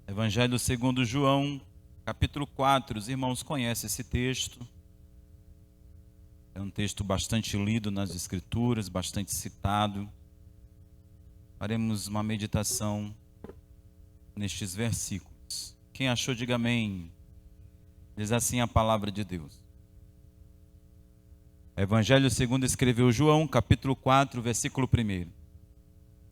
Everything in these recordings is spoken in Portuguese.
Evangelho segundo João, capítulo 4. Os irmãos conhecem esse texto. É um texto bastante lido nas Escrituras, bastante citado. Faremos uma meditação nestes versículos. Quem achou, diga amém. Diz assim a palavra de Deus. Evangelho segundo escreveu João, capítulo 4, versículo 1.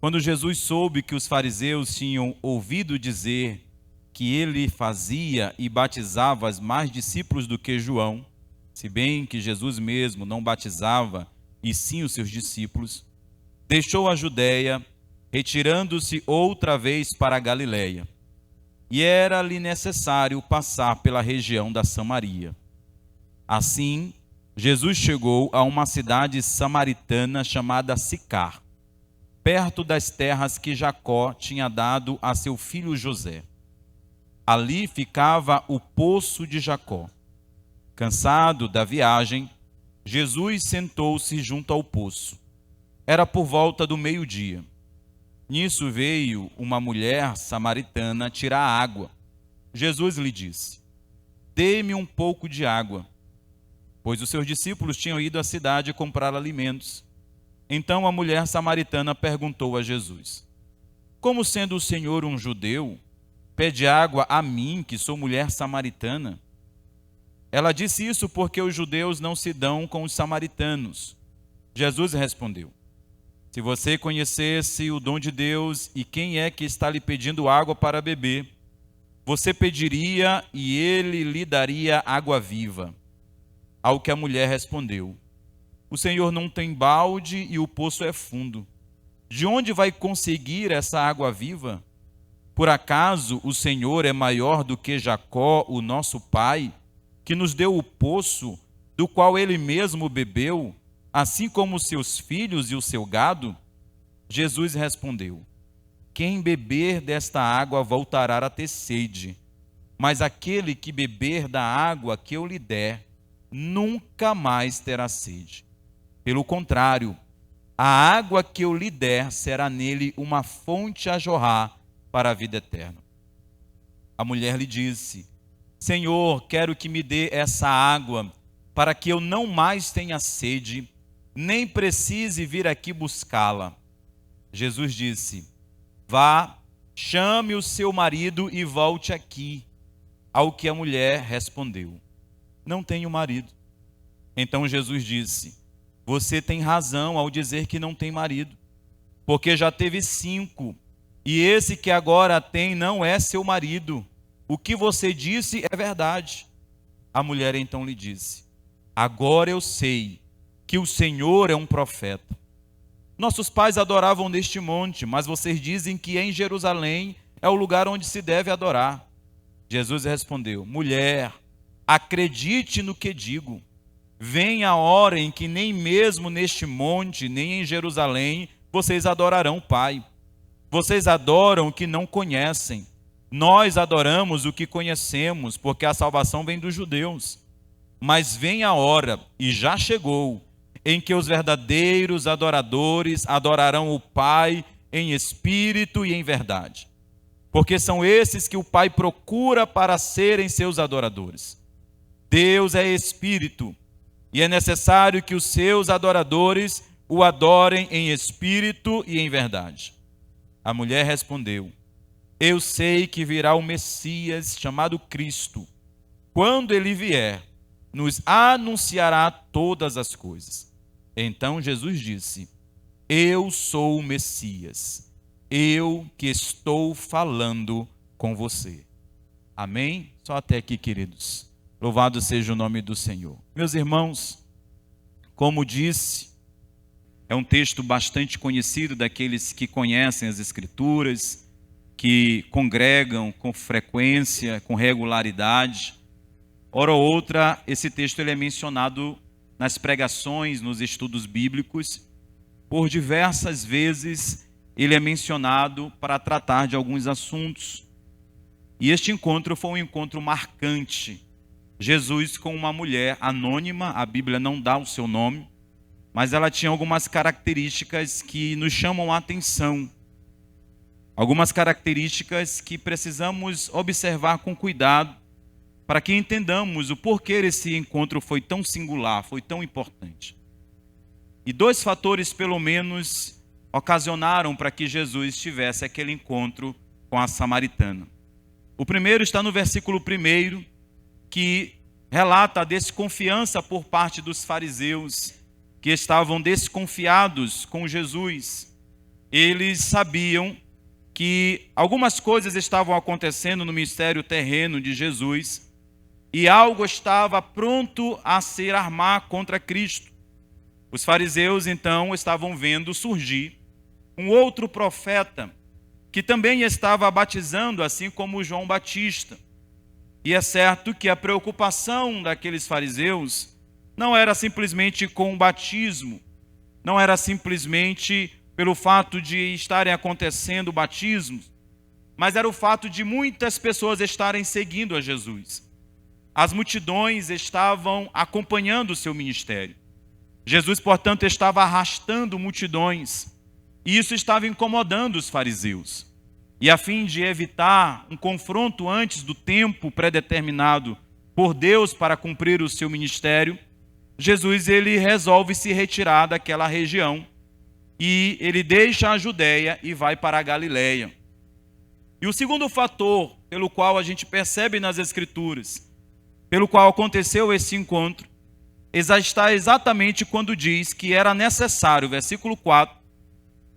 Quando Jesus soube que os fariseus tinham ouvido dizer que ele fazia e batizava mais discípulos do que João, se bem que Jesus mesmo não batizava, e sim os seus discípulos, deixou a Judéia, retirando-se outra vez para a Galiléia. E era-lhe necessário passar pela região da Samaria. Assim, Jesus chegou a uma cidade samaritana chamada Sicar, perto das terras que Jacó tinha dado a seu filho José. Ali ficava o poço de Jacó. Cansado da viagem, Jesus sentou-se junto ao poço. Era por volta do meio-dia. Nisso veio uma mulher samaritana tirar água. Jesus lhe disse: "Dê-me um pouco de água", pois os seus discípulos tinham ido à cidade comprar alimentos. Então a mulher samaritana perguntou a Jesus: "Como sendo o Senhor um judeu, pede água a mim, que sou mulher samaritana?" Ela disse isso porque os judeus não se dão com os samaritanos. Jesus respondeu: "Se você conhecesse o dom de Deus e quem é que está lhe pedindo água para beber, você pediria e ele lhe daria água viva." Ao que a mulher respondeu: "O Senhor não tem balde e o poço é fundo. De onde vai conseguir essa água viva? Por acaso o Senhor é maior do que Jacó, o nosso pai, que nos deu o poço, do qual ele mesmo bebeu, assim como seus filhos e o seu gado?" Jesus respondeu: "Quem beber desta água voltará a ter sede, mas aquele que beber da água que eu lhe der, nunca mais terá sede. Pelo contrário, a água que eu lhe der será nele uma fonte a jorrar para a vida eterna." A mulher lhe disse: "Senhor, quero que me dê essa água, para que eu não mais tenha sede, nem precise vir aqui buscá-la." Jesus disse: "Vá, chame o seu marido e volte aqui." Ao que a mulher respondeu: "Não tenho marido." Então Jesus disse: "Você tem razão ao dizer que não tem marido, porque já teve 5, e esse que agora tem não é seu marido. O que você disse é verdade." A mulher então lhe disse: "Agora eu sei que o Senhor é um profeta. Nossos pais adoravam neste monte, mas vocês dizem que em Jerusalém é o lugar onde se deve adorar." Jesus respondeu: "Mulher, acredite no que digo. Vem a hora em que nem mesmo neste monte, nem em Jerusalém, vocês adorarão o Pai. Vocês adoram o que não conhecem. Nós adoramos o que conhecemos, porque a salvação vem dos judeus. Mas vem a hora, e já chegou, em que os verdadeiros adoradores adorarão o Pai em espírito e em verdade. Porque são esses que o Pai procura para serem seus adoradores. Deus é espírito, e é necessário que os seus adoradores o adorem em espírito e em verdade." A mulher respondeu: "Eu sei que virá o Messias, chamado Cristo. Quando ele vier, nos anunciará todas as coisas." Então Jesus disse: "Eu sou o Messias, eu que estou falando com você." Amém? Só até aqui, queridos. Louvado seja o nome do Senhor. Meus irmãos, como disse, é um texto bastante conhecido daqueles que conhecem as Escrituras, que congregam com frequência, com regularidade. Ora ou outra, esse texto ele é mencionado nas pregações, nos estudos bíblicos. Por diversas vezes ele é mencionado para tratar de alguns assuntos. E este encontro foi um encontro marcante. Jesus com uma mulher anônima, a Bíblia não dá o seu nome, mas ela tinha algumas características que nos chamam a atenção. algumas características que precisamos observar com cuidado para que entendamos o porquê esse encontro foi tão singular, foi tão importante. E 2 fatores, pelo menos, ocasionaram para que Jesus tivesse aquele encontro com a samaritana. O primeiro está no versículo 1, que relata a desconfiança por parte dos fariseus, que estavam desconfiados com Jesus. Eles sabiam que algumas coisas estavam acontecendo no ministério terreno de Jesus e algo estava pronto a ser armar contra Cristo. Os fariseus, então, estavam vendo surgir um outro profeta que também estava batizando, assim como João Batista. E é certo que a preocupação daqueles fariseus não era simplesmente com o batismo, não era simplesmente pelo fato de estarem acontecendo batismos, mas era o fato de muitas pessoas estarem seguindo a Jesus. As multidões estavam acompanhando o seu ministério. Jesus, portanto, estava arrastando multidões, e isso estava incomodando os fariseus. E a fim de evitar um confronto antes do tempo predeterminado por Deus para cumprir o seu ministério, Jesus ele resolve se retirar daquela região e ele deixa a Judéia e vai para a Galileia. E o segundo fator pelo qual a gente percebe nas Escrituras, pelo qual aconteceu esse encontro, está exatamente quando diz que era necessário, versículo 4,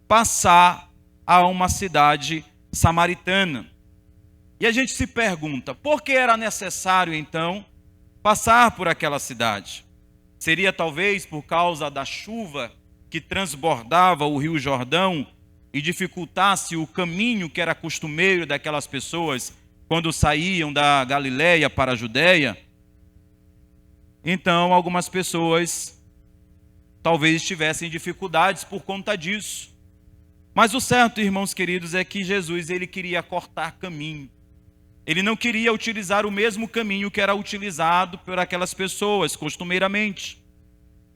passar a uma cidade samaritana. E a gente se pergunta, por que era necessário então passar por aquela cidade? Seria talvez por causa da chuva que transbordava o Rio Jordão e dificultasse o caminho que era costumeiro daquelas pessoas quando saíam da Galileia para a Judéia? Então, algumas pessoas talvez tivessem dificuldades por conta disso. Mas o certo, irmãos queridos, é que Jesus ele queria cortar caminho. Ele não queria utilizar o mesmo caminho que era utilizado por aquelas pessoas costumeiramente.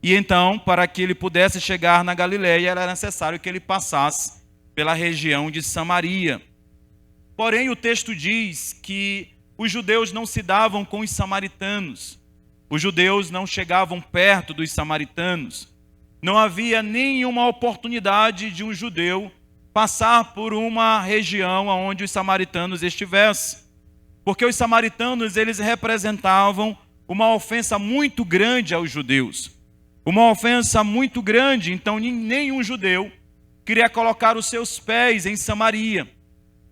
E então, para que ele pudesse chegar na Galileia, era necessário que ele passasse pela região de Samaria. Porém, o texto diz que os judeus não se davam com os samaritanos. Os judeus não chegavam perto dos samaritanos. Não havia nenhuma oportunidade de um judeu passar por uma região onde os samaritanos estivessem. Porque os samaritanos, eles representavam uma ofensa muito grande aos judeus. Uma ofensa muito grande, então nenhum judeu queria colocar os seus pés em Samaria.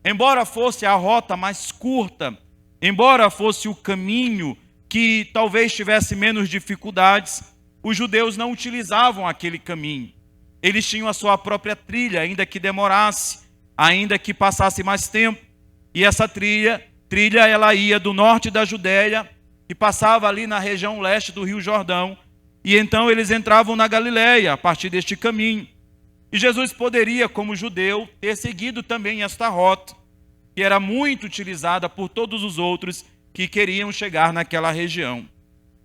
Embora fosse a rota mais curta, embora fosse o caminho que talvez tivesse menos dificuldades, os judeus não utilizavam aquele caminho. Eles tinham a sua própria trilha, ainda que demorasse, ainda que passasse mais tempo. E essa trilha ela ia do norte da Judéia e passava ali na região leste do Rio Jordão. E então eles entravam na Galileia a partir deste caminho. E Jesus poderia, como judeu, ter seguido também esta rota, que era muito utilizada por todos os outros que queriam chegar naquela região.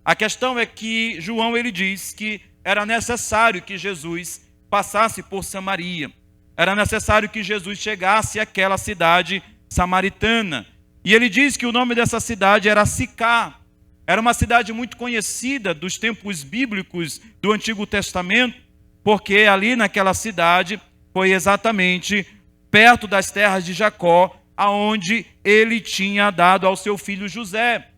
A questão é que João ele diz que era necessário que Jesus passasse por Samaria. Era necessário que Jesus chegasse àquela cidade samaritana. E ele diz que o nome dessa cidade era Sicá. Era uma cidade muito conhecida dos tempos bíblicos do Antigo Testamento, porque ali naquela cidade foi exatamente perto das terras de Jacó, aonde ele tinha dado ao seu filho José.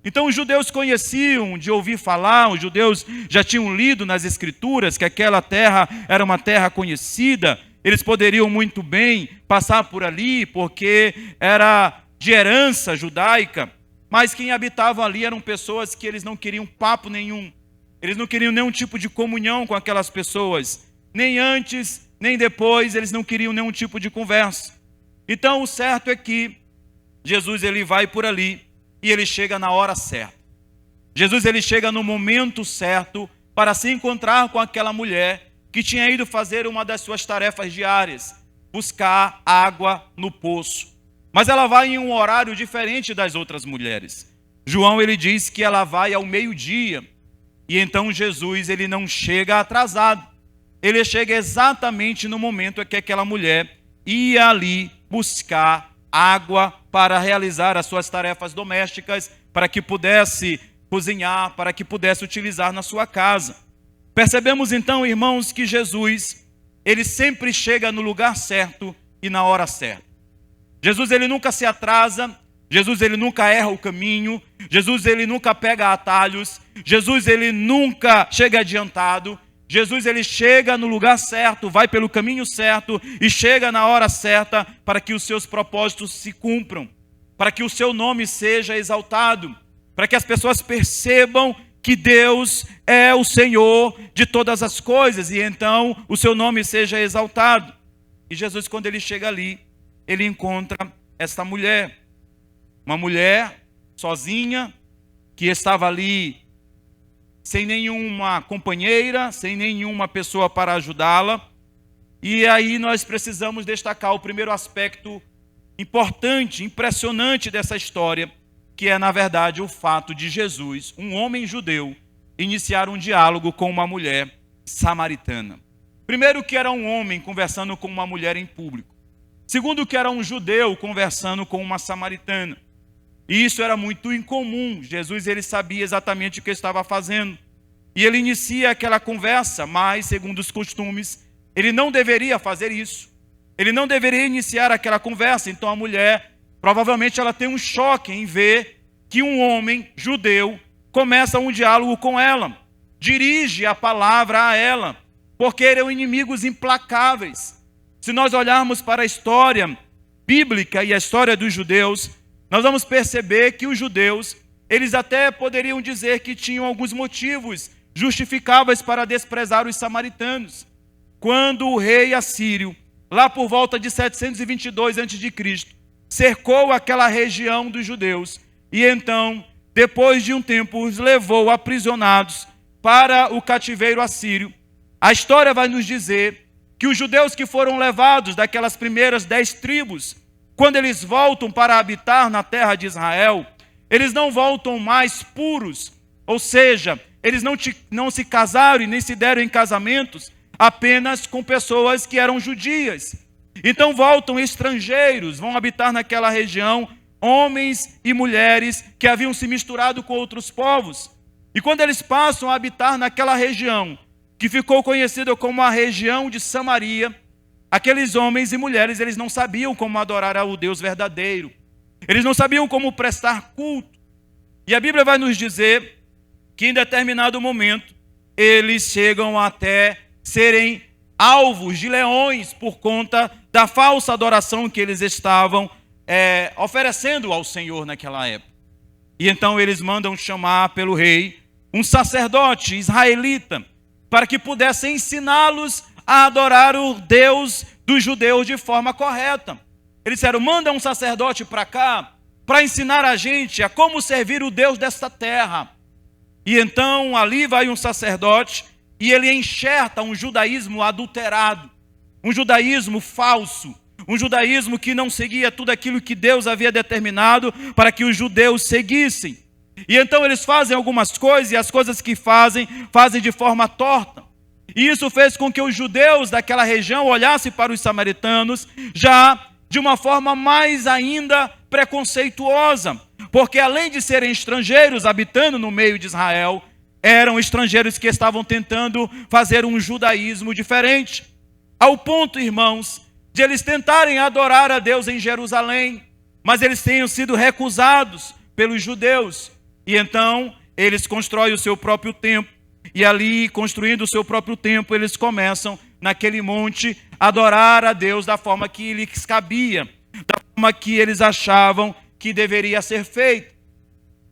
Então os judeus conheciam de ouvir falar, os judeus já tinham lido nas Escrituras que aquela terra era uma terra conhecida, eles poderiam muito bem passar por ali, porque era de herança judaica, mas quem habitava ali eram pessoas que eles não queriam papo nenhum, eles não queriam nenhum tipo de comunhão com aquelas pessoas, nem antes, nem depois, eles não queriam nenhum tipo de conversa. Então o certo é que Jesus ele vai por ali, e ele chega na hora certa. Jesus ele chega no momento certo para se encontrar com aquela mulher que tinha ido fazer uma das suas tarefas diárias, buscar água no poço. Mas ela vai em um horário diferente das outras mulheres. João ele diz que ela vai ao meio-dia. E então Jesus ele não chega atrasado. Ele chega exatamente no momento em que aquela mulher ia ali buscar água para realizar as suas tarefas domésticas, para que pudesse cozinhar, para que pudesse utilizar na sua casa. Percebemos então, irmãos, que Jesus, ele sempre chega no lugar certo e na hora certa. Jesus, ele nunca se atrasa. Jesus, ele nunca erra o caminho. Jesus, ele nunca pega atalhos. Jesus, ele nunca chega adiantado. Jesus, ele chega no lugar certo, vai pelo caminho certo e chega na hora certa para que os seus propósitos se cumpram, para que o seu nome seja exaltado, para que as pessoas percebam que Deus é o Senhor de todas as coisas e então o seu nome seja exaltado. E Jesus, quando ele chega ali, ele encontra esta mulher, uma mulher sozinha, que estava ali sem nenhuma companheira, sem nenhuma pessoa para ajudá-la. E aí nós precisamos destacar o primeiro aspecto importante, impressionante dessa história, que é, na verdade, o fato de Jesus, um homem judeu, iniciar um diálogo com uma mulher samaritana. Primeiro, que era um homem conversando com uma mulher em público. Segundo, que era um judeu conversando com uma samaritana. E isso era muito incomum. Jesus, ele sabia exatamente o que estava fazendo. E ele inicia aquela conversa, mas, segundo os costumes, ele não deveria fazer isso. Ele não deveria iniciar aquela conversa. Então a mulher, provavelmente ela tem um choque em ver que um homem judeu começa um diálogo com ela. Dirige a palavra a ela, porque eram inimigos implacáveis. Se nós olharmos para a história bíblica e a história dos judeus, nós vamos perceber que os judeus, eles até poderiam dizer que tinham alguns motivos justificáveis para desprezar os samaritanos. Quando o rei assírio, lá por volta de 722 a.C., cercou aquela região dos judeus, e então, depois de um tempo, os levou aprisionados para o cativeiro assírio. A história vai nos dizer que os judeus que foram levados daquelas primeiras 10 tribos, quando eles voltam para habitar na terra de Israel, eles não voltam mais puros, ou seja, eles não se casaram e nem se deram em casamentos apenas com pessoas que eram judias. Então voltam estrangeiros, vão habitar naquela região, homens e mulheres que haviam se misturado com outros povos. E quando eles passam a habitar naquela região, que ficou conhecida como a região de Samaria, aqueles homens e mulheres, eles não sabiam como adorar ao Deus verdadeiro. Eles não sabiam como prestar culto. E a Bíblia vai nos dizer que em determinado momento, eles chegam até serem alvos de leões por conta da falsa adoração que eles estavam oferecendo ao Senhor naquela época. E então eles mandam chamar pelo rei um sacerdote israelita para que pudesse ensiná-los a adorar o Deus dos judeus de forma correta. Eles disseram, manda um sacerdote para cá para ensinar a gente a como servir o Deus desta terra. E então ali vai um sacerdote e ele enxerta um judaísmo adulterado, um judaísmo falso, um judaísmo que não seguia tudo aquilo que Deus havia determinado para que os judeus seguissem. E então eles fazem algumas coisas e as coisas que fazem de forma torta. E isso fez com que os judeus daquela região olhassem para os samaritanos já de uma forma mais ainda preconceituosa, porque além de serem estrangeiros habitando no meio de Israel, eram estrangeiros que estavam tentando fazer um judaísmo diferente, ao ponto, irmãos, de eles tentarem adorar a Deus em Jerusalém, mas eles tenham sido recusados pelos judeus, e então eles constroem o seu próprio templo, e ali, construindo o seu próprio templo, eles começam, naquele monte, a adorar a Deus da forma que lhes cabia, da forma que eles achavam que deveria ser feito.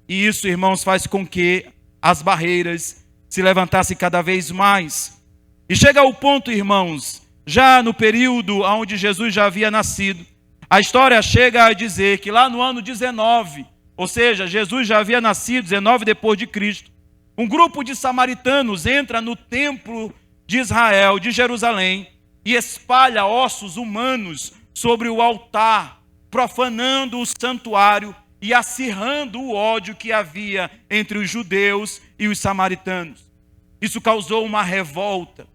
E isso, irmãos, faz com que as barreiras se levantassem cada vez mais. E chega ao ponto, irmãos, já no período onde Jesus já havia nascido, a história chega a dizer que lá no ano 19, ou seja, Jesus já havia nascido 19 depois de Cristo, um grupo de samaritanos entra no templo de Israel, de Jerusalém, e espalha ossos humanos sobre o altar, profanando o santuário e acirrando o ódio que havia entre os judeus e os samaritanos. Isso causou uma revolta.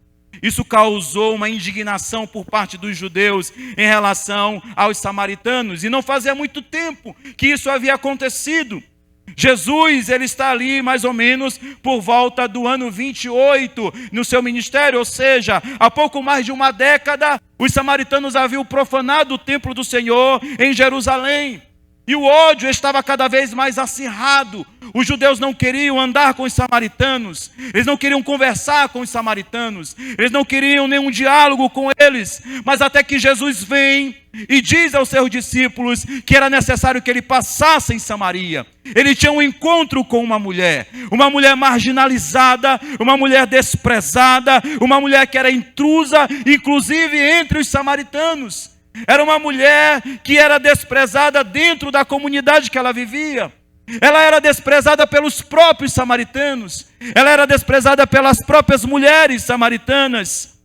Isso causou uma indignação por parte dos judeus em relação aos samaritanos. E não fazia muito tempo que isso havia acontecido. Jesus, ele está ali mais ou menos por volta do ano 28 no seu ministério, ou seja, há pouco mais de uma década, os samaritanos haviam profanado o templo do Senhor em Jerusalém. E o ódio estava cada vez mais acirrado. Os judeus não queriam andar com os samaritanos, eles não queriam conversar com os samaritanos, eles não queriam nenhum diálogo com eles. Mas até que Jesus vem e diz aos seus discípulos que era necessário que ele passasse em Samaria. Ele tinha um encontro com uma mulher marginalizada, uma mulher desprezada, uma mulher que era intrusa, inclusive entre os samaritanos. Era uma mulher que era desprezada dentro da comunidade que ela vivia. Ela era desprezada pelos próprios samaritanos. Ela era desprezada pelas próprias mulheres samaritanas.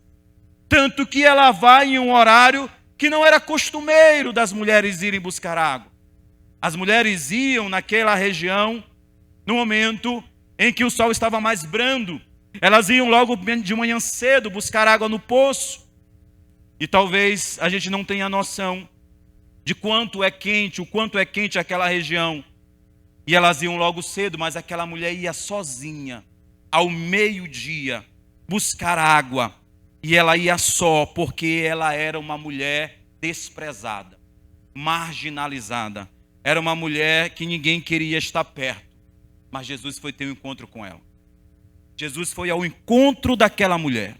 Tanto que ela vai em um horário que não era costumeiro das mulheres irem buscar água. As mulheres iam naquela região no momento em que o sol estava mais brando. Elas iam logo de manhã cedo buscar água no poço. E talvez a gente não tenha noção de o quanto é quente aquela região. E elas iam logo cedo, mas aquela mulher ia sozinha, ao meio-dia, buscar água. E ela ia só, porque ela era uma mulher desprezada, marginalizada. Era uma mulher que ninguém queria estar perto. Mas Jesus foi ter um encontro com ela. Jesus foi ao encontro daquela mulher.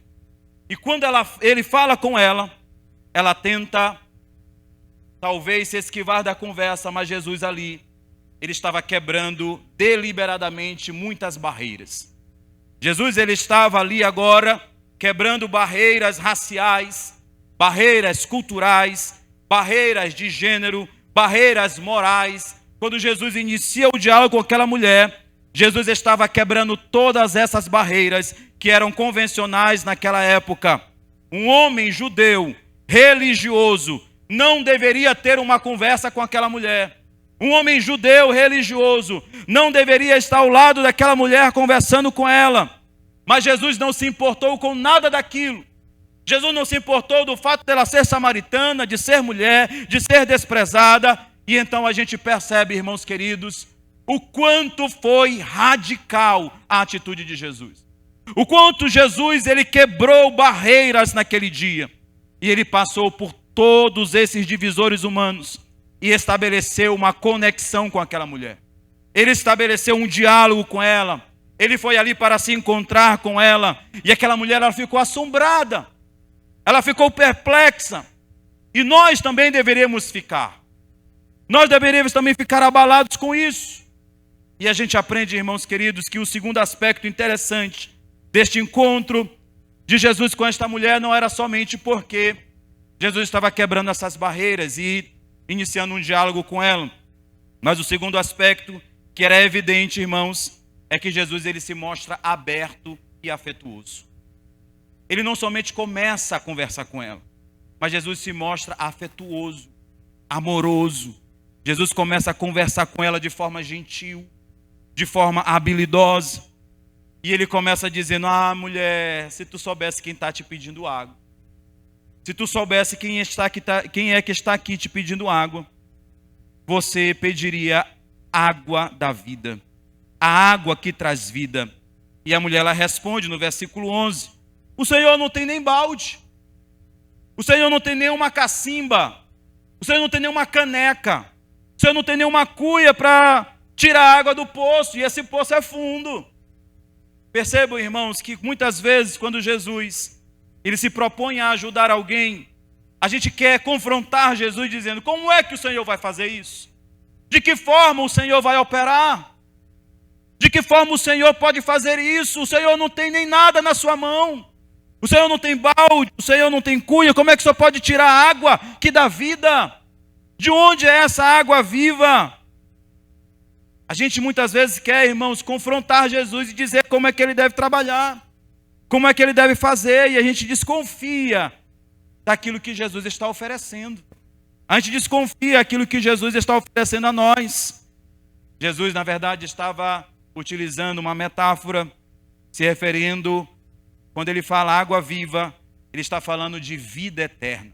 E quando ele fala com ela, ela tenta talvez se esquivar da conversa, mas Jesus ali, ele estava quebrando deliberadamente muitas barreiras. Jesus, ele estava ali agora quebrando barreiras raciais, barreiras culturais, barreiras de gênero, barreiras morais. Quando Jesus inicia o diálogo com aquela mulher, Jesus estava quebrando todas essas barreiras que eram convencionais naquela época. Um homem judeu, religioso, não deveria ter uma conversa com aquela mulher. Um homem judeu, religioso, não deveria estar ao lado daquela mulher conversando com ela. Mas Jesus não se importou com nada daquilo. Jesus não se importou do fato dela ser samaritana, de ser mulher, de ser desprezada. E então a gente percebe, irmãos queridos, o quanto foi radical a atitude de Jesus. O quanto Jesus, ele quebrou barreiras naquele dia. E ele passou por todos esses divisores humanos e estabeleceu uma conexão com aquela mulher. Ele estabeleceu um diálogo com ela. Ele foi ali para se encontrar com ela. E aquela mulher, ela ficou assombrada. Ela ficou perplexa. E nós também deveríamos ficar. Nós deveríamos também ficar abalados com isso. E a gente aprende, irmãos queridos, que o segundo aspecto interessante deste encontro de Jesus com esta mulher não era somente porque Jesus estava quebrando essas barreiras e iniciando um diálogo com ela. Mas o segundo aspecto, que era evidente, irmãos, é que Jesus, ele se mostra aberto e afetuoso. Ele não somente começa a conversar com ela, mas Jesus se mostra afetuoso, amoroso. Jesus começa a conversar com ela de forma gentil, de forma habilidosa. E ele começa dizendo: ah, mulher, se tu soubesse quem está te pedindo água. Se tu soubesse quem é que está aqui te pedindo água, você pediria água da vida. A água que traz vida. E a mulher, ela responde no versículo 11: o Senhor não tem nem balde. O Senhor não tem nenhuma cacimba. O Senhor não tem nenhuma caneca. O Senhor não tem nenhuma cuia para tirar a água do poço. E esse poço é fundo. Percebam, irmãos, que muitas vezes quando Jesus, ele se propõe a ajudar alguém, a gente quer confrontar Jesus dizendo: como é que o Senhor vai fazer isso? De que forma o Senhor vai operar? De que forma o Senhor pode fazer isso? O Senhor não tem nem nada na sua mão. O Senhor não tem balde, o Senhor não tem cuia. Como é que o Senhor pode tirar a água que dá vida? De onde é essa água viva? A gente muitas vezes quer, irmãos, confrontar Jesus e dizer como é que ele deve trabalhar, como é que ele deve fazer, e a gente desconfia daquilo que Jesus está oferecendo. A gente desconfia daquilo que Jesus está oferecendo a nós. Jesus, na verdade, estava utilizando uma metáfora, se referindo quando ele fala água viva, ele está falando de vida eterna. Ele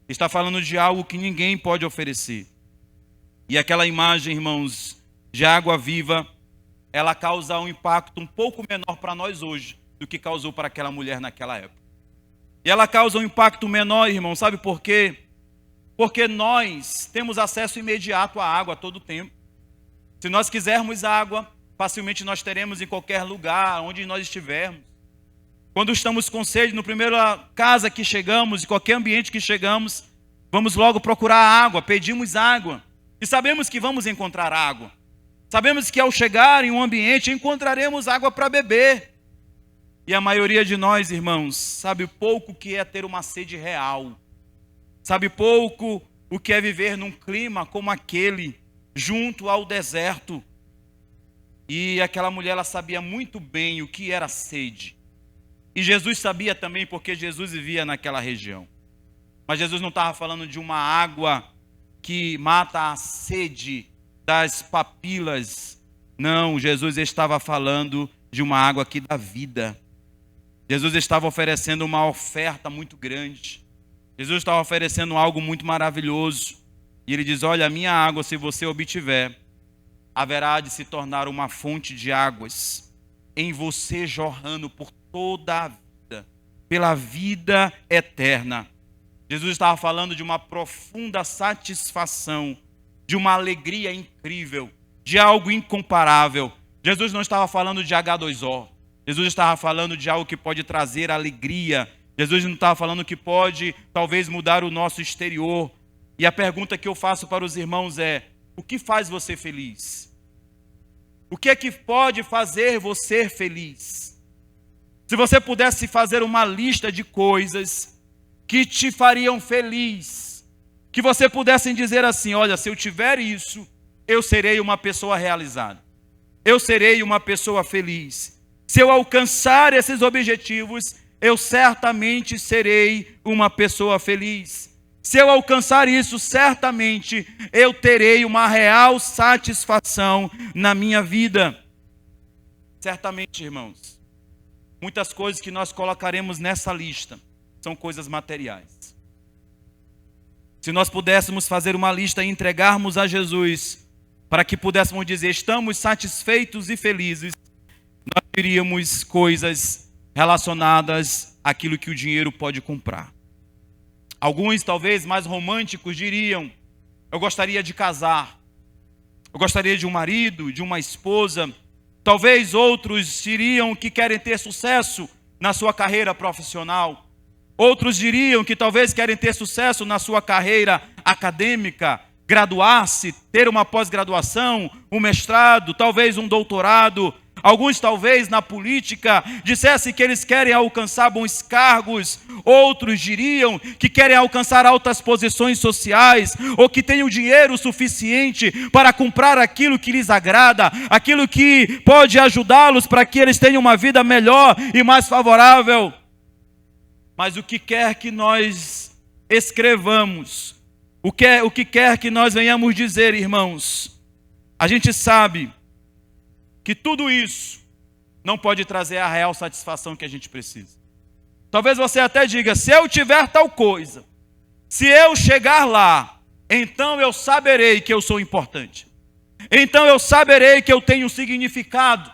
está falando de algo que ninguém pode oferecer. E aquela imagem, irmãos, de água viva, ela causa um impacto um pouco menor para nós hoje do que causou para aquela mulher naquela época. E ela causa um impacto menor, irmão, sabe por quê? Porque nós temos acesso imediato à água a todo tempo. Se nós quisermos água, facilmente nós teremos em qualquer lugar, onde nós estivermos. Quando estamos com sede, no primeiro casa que chegamos, em qualquer ambiente que chegamos, vamos logo procurar água, pedimos água. E sabemos que vamos encontrar água. Sabemos que ao chegar em um ambiente, encontraremos água para beber. E a maioria de nós, irmãos, sabe pouco o que é ter uma sede real. Sabe pouco o que é viver num clima como aquele, junto ao deserto. E aquela mulher, ela sabia muito bem o que era sede. E Jesus sabia também, porque Jesus vivia naquela região. Mas Jesus não estava falando de uma água que mata a sede das papilas. Não, Jesus estava falando de uma água que dá vida. Jesus estava oferecendo uma oferta muito grande. Jesus estava oferecendo algo muito maravilhoso. E ele diz, olha, a minha água, se você obtiver, haverá de se tornar uma fonte de águas em você, jorrando por toda a vida, pela vida eterna. Jesus estava falando de uma profunda satisfação, de uma alegria incrível, de algo incomparável. Jesus não estava falando de H2O. Jesus estava falando de algo que pode trazer alegria. Jesus não estava falando que pode, talvez, mudar o nosso exterior. E a pergunta que eu faço para os irmãos é, o que faz você feliz? O que é que pode fazer você feliz? Se você pudesse fazer uma lista de coisas que te fariam feliz, que você pudesse dizer assim, olha, se eu tiver isso, eu serei uma pessoa realizada. Eu serei uma pessoa feliz. Se eu alcançar esses objetivos, eu certamente serei uma pessoa feliz. Se eu alcançar isso, certamente eu terei uma real satisfação na minha vida. Certamente, irmãos, muitas coisas que nós colocaremos nessa lista são coisas materiais. Se nós pudéssemos fazer uma lista e entregarmos a Jesus, para que pudéssemos dizer, estamos satisfeitos e felizes, nós diríamos coisas relacionadas àquilo que o dinheiro pode comprar. Alguns, talvez mais românticos, diriam, eu gostaria de casar, eu gostaria de um marido, de uma esposa. Talvez outros diriam que querem ter sucesso na sua carreira profissional. Outros diriam que talvez querem ter sucesso na sua carreira acadêmica, graduar-se, ter uma pós-graduação, um mestrado, talvez um doutorado. Alguns talvez na política dissessem que eles querem alcançar bons cargos. Outros diriam que querem alcançar altas posições sociais, ou que têm o dinheiro suficiente para comprar aquilo que lhes agrada, aquilo que pode ajudá-los para que eles tenham uma vida melhor e mais favorável. Mas o que quer que nós escrevamos, o que quer que nós venhamos dizer, irmãos, a gente sabe que tudo isso não pode trazer a real satisfação que a gente precisa. Talvez você até diga, se eu tiver tal coisa, se eu chegar lá, então eu saberei que eu sou importante. Então eu saberei que eu tenho um significado.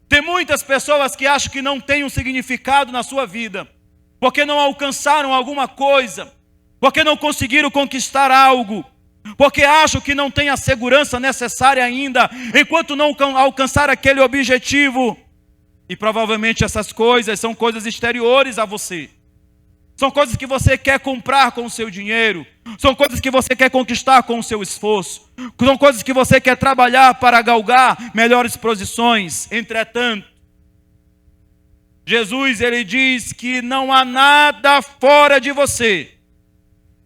Tem muitas pessoas que acham que não tem um significado na sua vida, porque não alcançaram alguma coisa, porque não conseguiram conquistar algo, porque acham que não tem a segurança necessária ainda, enquanto não alcançar aquele objetivo. E provavelmente essas coisas são coisas exteriores a você. São coisas que você quer comprar com o seu dinheiro. São coisas que você quer conquistar com o seu esforço. São coisas que você quer trabalhar para galgar melhores posições. Entretanto, Jesus, ele diz que não há nada fora de você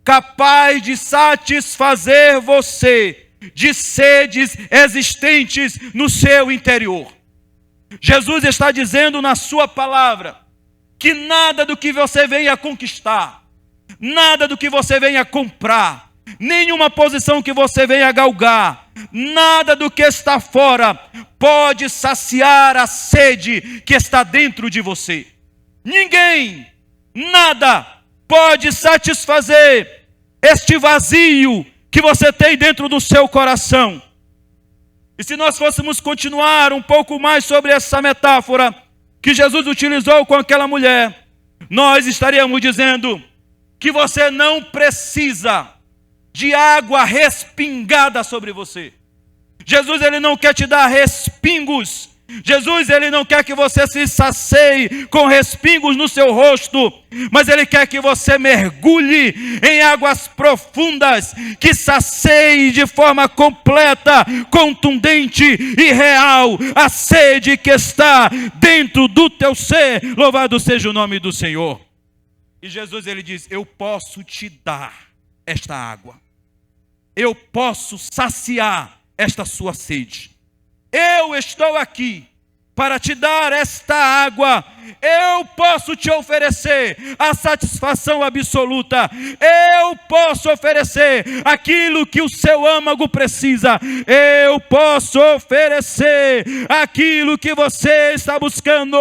capaz de satisfazer você de sedes existentes no seu interior. Jesus está dizendo na sua palavra que nada do que você venha conquistar, nada do que você venha comprar, nenhuma posição que você venha galgar, nada do que está fora pode saciar a sede que está dentro de você. ninguém, nada pode satisfazer este vazio que você tem dentro do seu coração. E se nós fôssemos continuar um pouco mais sobre essa metáfora que Jesus utilizou com aquela mulher, nós estaríamos dizendo que você não precisa de água respingada sobre você. Jesus, ele não quer te dar respingos. Jesus, ele não quer que você se sacie com respingos no seu rosto, mas ele quer que você mergulhe em águas profundas, que sacie de forma completa, contundente e real a sede que está dentro do teu ser. Louvado seja o nome do Senhor. E Jesus, ele diz: eu posso te dar esta água, eu posso saciar esta sua sede. Eu estou aqui para te dar esta água. Eu posso te oferecer a satisfação absoluta. Eu posso oferecer aquilo que o seu âmago precisa. Eu posso oferecer aquilo que você está buscando.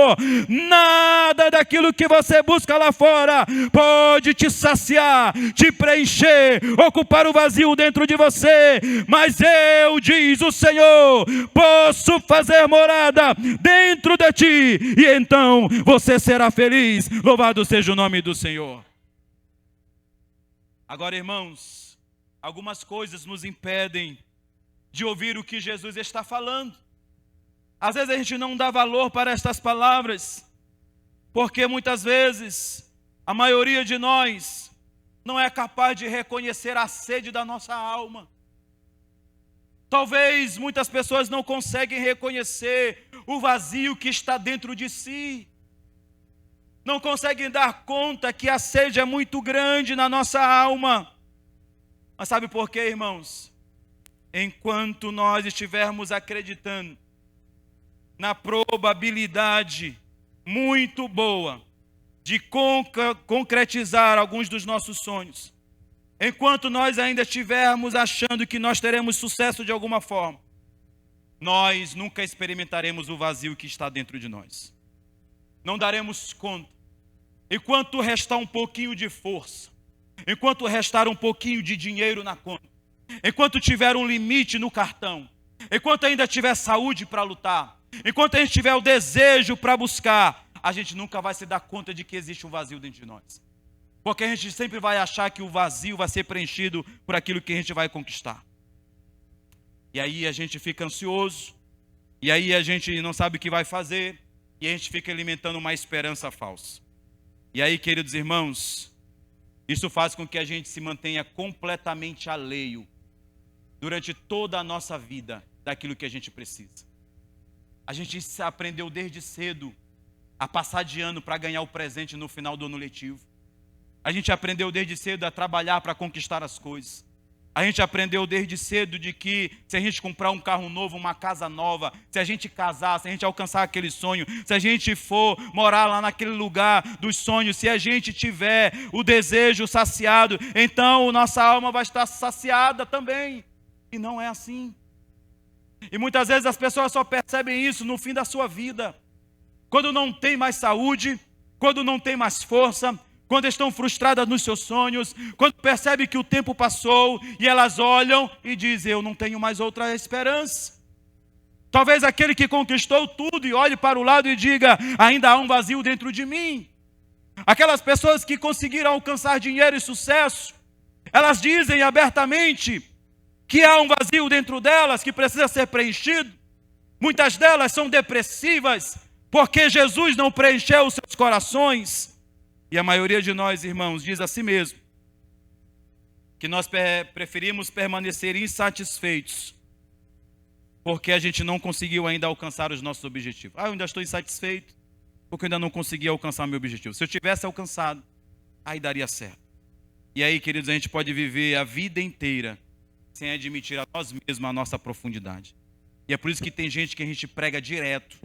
Nada daquilo que você busca lá fora pode te saciar, te preencher, ocupar o vazio dentro de você. Mas eu, diz o Senhor, posso fazer morada dentro de ti, e então você será feliz. Louvado seja o nome do Senhor. Agora, irmãos, algumas coisas nos impedem de ouvir o que Jesus está falando. Às vezes a gente não dá valor para estas palavras, porque muitas vezes a maioria de nós não é capaz de reconhecer a sede da nossa alma. Talvez muitas pessoas não conseguem reconhecer o vazio que está dentro de si. Não conseguem dar conta que a sede é muito grande na nossa alma. Mas sabe por quê, irmãos? Enquanto nós estivermos acreditando na probabilidade muito boa de concretizar alguns dos nossos sonhos, enquanto nós ainda estivermos achando que nós teremos sucesso de alguma forma, nós nunca experimentaremos o vazio que está dentro de nós. Não daremos conta. Enquanto restar um pouquinho de força, enquanto restar um pouquinho de dinheiro na conta, enquanto tiver um limite no cartão, enquanto ainda tiver saúde para lutar, enquanto a gente tiver o desejo para buscar, a gente nunca vai se dar conta de que existe um vazio dentro de nós. Porque a gente sempre vai achar que o vazio vai ser preenchido por aquilo que a gente vai conquistar. E aí a gente fica ansioso, e aí a gente não sabe o que vai fazer, e a gente fica alimentando uma esperança falsa. E aí, queridos irmãos, isso faz com que a gente se mantenha completamente alheio durante toda a nossa vida daquilo que a gente precisa. A gente aprendeu desde cedo a passar de ano para ganhar o presente no final do ano letivo. A gente aprendeu desde cedo a trabalhar para conquistar as coisas. A gente aprendeu desde cedo de que se a gente comprar um carro novo, uma casa nova, se a gente casar, se a gente alcançar aquele sonho, se a gente for morar lá naquele lugar dos sonhos, se a gente tiver o desejo saciado, então nossa alma vai estar saciada também. E não é assim. E muitas vezes as pessoas só percebem isso no fim da sua vida. Quando não tem mais saúde, quando não tem mais força, quando estão frustradas nos seus sonhos, quando percebem que o tempo passou e elas olham e dizem: eu não tenho mais outra esperança. Talvez aquele que conquistou tudo e olhe para o lado e diga: ainda há um vazio dentro de mim. Aquelas pessoas que conseguiram alcançar dinheiro e sucesso, elas dizem abertamente que há um vazio dentro delas que precisa ser preenchido. Muitas delas são depressivas porque Jesus não preencheu os seus corações. E a maioria de nós, irmãos, diz a si mesmo que nós preferimos permanecer insatisfeitos porque a gente não conseguiu ainda alcançar os nossos objetivos. Eu ainda estou insatisfeito porque eu ainda não consegui alcançar meu objetivo. Se eu tivesse alcançado, aí daria certo. E aí, queridos, a gente pode viver a vida inteira sem admitir a nós mesmos a nossa profundidade. E é por isso que tem gente que a gente prega direto,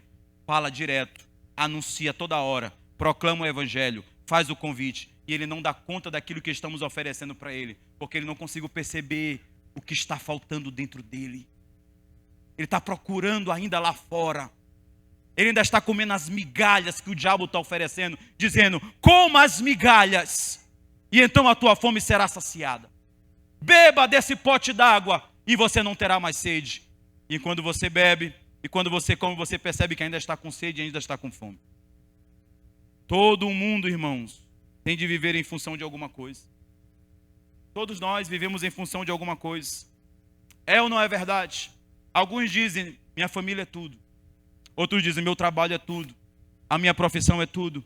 fala direto, anuncia toda hora, proclama o evangelho, faz o convite, e ele não dá conta daquilo que estamos oferecendo para ele, porque ele não conseguiu perceber o que está faltando dentro dele. Ele está procurando ainda lá fora. Ele ainda está comendo as migalhas que o diabo está oferecendo, dizendo: coma as migalhas, e então a tua fome será saciada. Beba desse pote d'água, e você não terá mais sede. E quando você bebe, e quando você come, você percebe que ainda está com sede e ainda está com fome. Todo mundo, irmãos, tem de viver em função de alguma coisa. Todos nós vivemos em função de alguma coisa. É ou não é verdade? Alguns dizem: minha família é tudo. Outros dizem: meu trabalho é tudo. A minha profissão é tudo.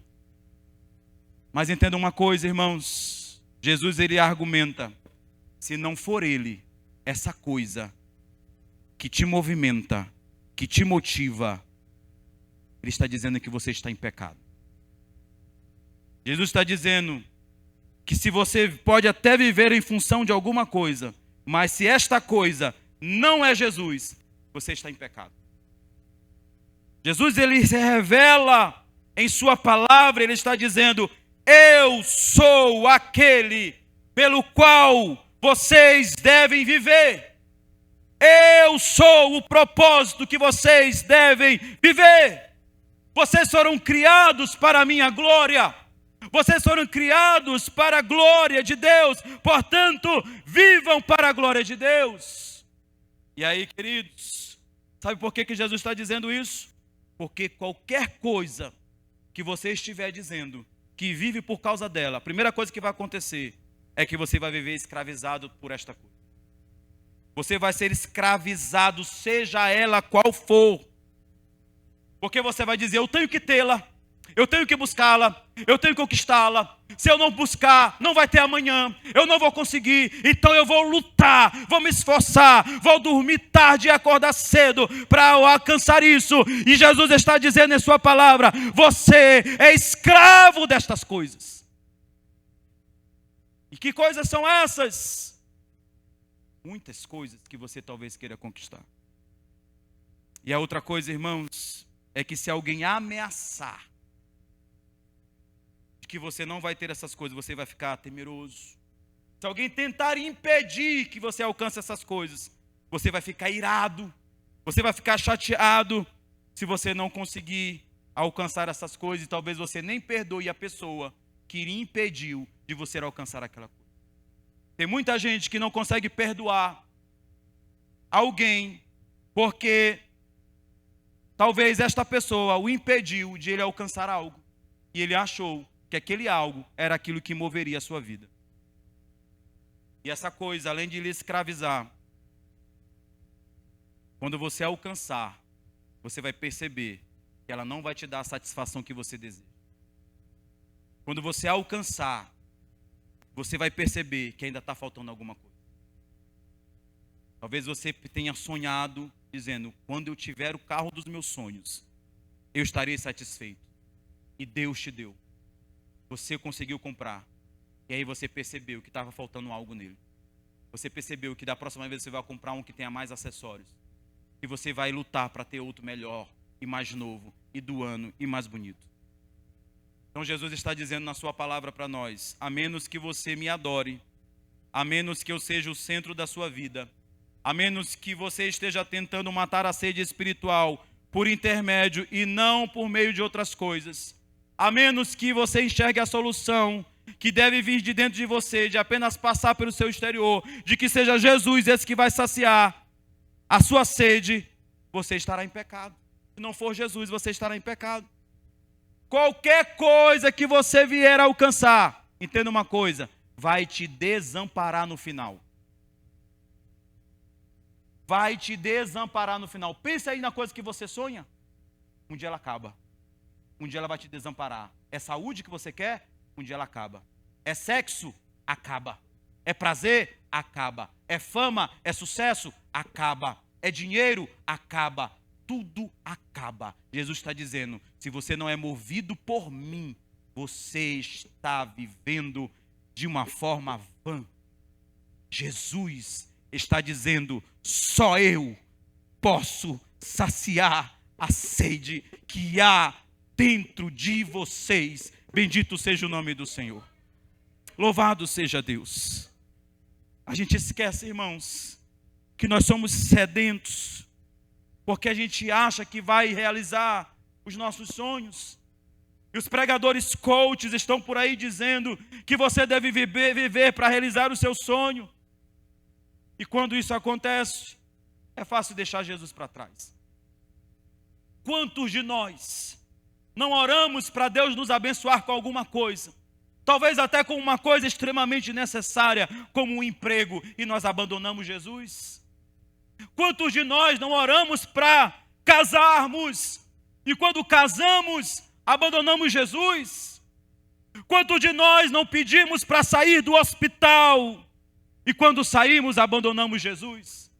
Mas entenda uma coisa, irmãos. Jesus, ele argumenta: se não for ele, essa coisa que te movimenta, que te motiva, ele está dizendo que você está em pecado. Jesus está dizendo que se você pode até viver em função de alguma coisa, mas se esta coisa não é Jesus, você está em pecado. Jesus, ele se revela em sua palavra, ele está dizendo: eu sou aquele pelo qual vocês devem viver. Eu sou o propósito que vocês devem viver. Vocês foram criados para a minha glória. Vocês foram criados para a glória de Deus. Portanto, vivam para a glória de Deus. E aí, queridos, sabe por que Jesus está dizendo isso? Porque qualquer coisa que você estiver dizendo que vive por causa dela, a primeira coisa que vai acontecer é que você vai viver escravizado por esta coisa. Você vai ser escravizado, seja ela qual for. Porque você vai dizer: eu tenho que tê-la, eu tenho que buscá-la, eu tenho que conquistá-la. Se eu não buscar, não vai ter amanhã, eu não vou conseguir. Então eu vou lutar, vou me esforçar, vou dormir tarde e acordar cedo para alcançar isso. E Jesus está dizendo em sua palavra: você é escravo destas coisas. E que coisas são essas? Muitas coisas que você talvez queira conquistar. E a outra coisa, irmãos, é que se alguém ameaçar de que você não vai ter essas coisas, você vai ficar temeroso. Se alguém tentar impedir que você alcance essas coisas, você vai ficar irado, você vai ficar chateado se você não conseguir alcançar essas coisas, e talvez você nem perdoe a pessoa que lhe impediu de você alcançar aquela coisa. Tem muita gente que não consegue perdoar alguém porque talvez esta pessoa o impediu de ele alcançar algo. E ele achou que aquele algo era aquilo que moveria a sua vida. E essa coisa, além de lhe escravizar, quando você alcançar, você vai perceber que ela não vai te dar a satisfação que você deseja. Quando você alcançar, você vai perceber que ainda está faltando alguma coisa. Talvez você tenha sonhado dizendo: quando eu tiver o carro dos meus sonhos, eu estarei satisfeito. E Deus te deu. Você conseguiu comprar. E aí você percebeu que estava faltando algo nele. Você percebeu que da próxima vez você vai comprar um que tenha mais acessórios. E você vai lutar para ter outro melhor, e mais novo, e do ano, e mais bonito. Então Jesus está dizendo na sua palavra para nós: a menos que você me adore, a menos que eu seja o centro da sua vida, a menos que você esteja tentando matar a sede espiritual por intermédio e não por meio de outras coisas, a menos que você enxergue a solução que deve vir de dentro de você, de apenas passar pelo seu exterior, de que seja Jesus esse que vai saciar a sua sede, você estará em pecado. Se não for Jesus, você estará em pecado. Qualquer coisa que você vier a alcançar, entenda uma coisa, vai te desamparar no final. Vai te desamparar no final. Pensa aí na coisa que você sonha. Um dia ela acaba. Um dia ela vai te desamparar. É saúde que você quer? Um dia ela acaba. É sexo? Acaba. É prazer? Acaba. É fama? É sucesso? Acaba. É dinheiro? Acaba. Tudo acaba. Jesus está dizendo: se você não é movido por mim, você está vivendo de uma forma vã. Jesus está dizendo: só eu posso saciar a sede que há dentro de vocês. Bendito seja o nome do Senhor. Louvado seja Deus. A gente esquece, irmãos, que nós somos sedentos, porque a gente acha que vai realizar os nossos sonhos. E os pregadores coaches estão por aí dizendo que você deve viver para realizar o seu sonho. E quando isso acontece, é fácil deixar Jesus para trás. Quantos de nós não oramos para Deus nos abençoar com alguma coisa? Talvez até com uma coisa extremamente necessária, como um emprego, e nós abandonamos Jesus? Quantos de nós não oramos para casarmos, e quando casamos, abandonamos Jesus? Quantos de nós não pedimos para sair do hospital, e quando saímos, abandonamos Jesus?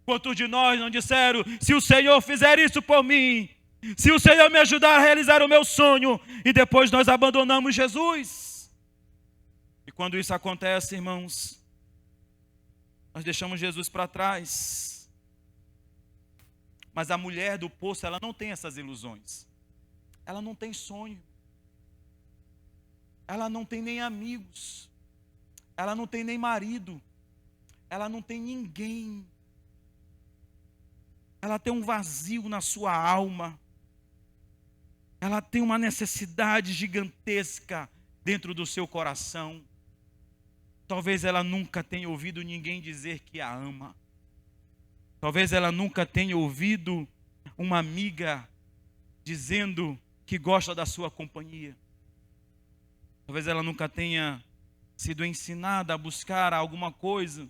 Quantos de nós não disseram, se o Senhor fizer isso por mim, se o Senhor me ajudar a realizar o meu sonho, e depois nós abandonamos Jesus? E quando isso acontece, irmãos, nós deixamos Jesus para trás. Mas a mulher do poço, ela não tem essas ilusões. Ela não tem sonho. Ela não tem nem amigos. Ela não tem nem marido. Ela não tem ninguém. Ela tem um vazio na sua alma. Ela tem uma necessidade gigantesca dentro do seu coração. Talvez ela nunca tenha ouvido ninguém dizer que a ama. Talvez ela nunca tenha ouvido uma amiga dizendo que gosta da sua companhia. Talvez ela nunca tenha sido ensinada a buscar alguma coisa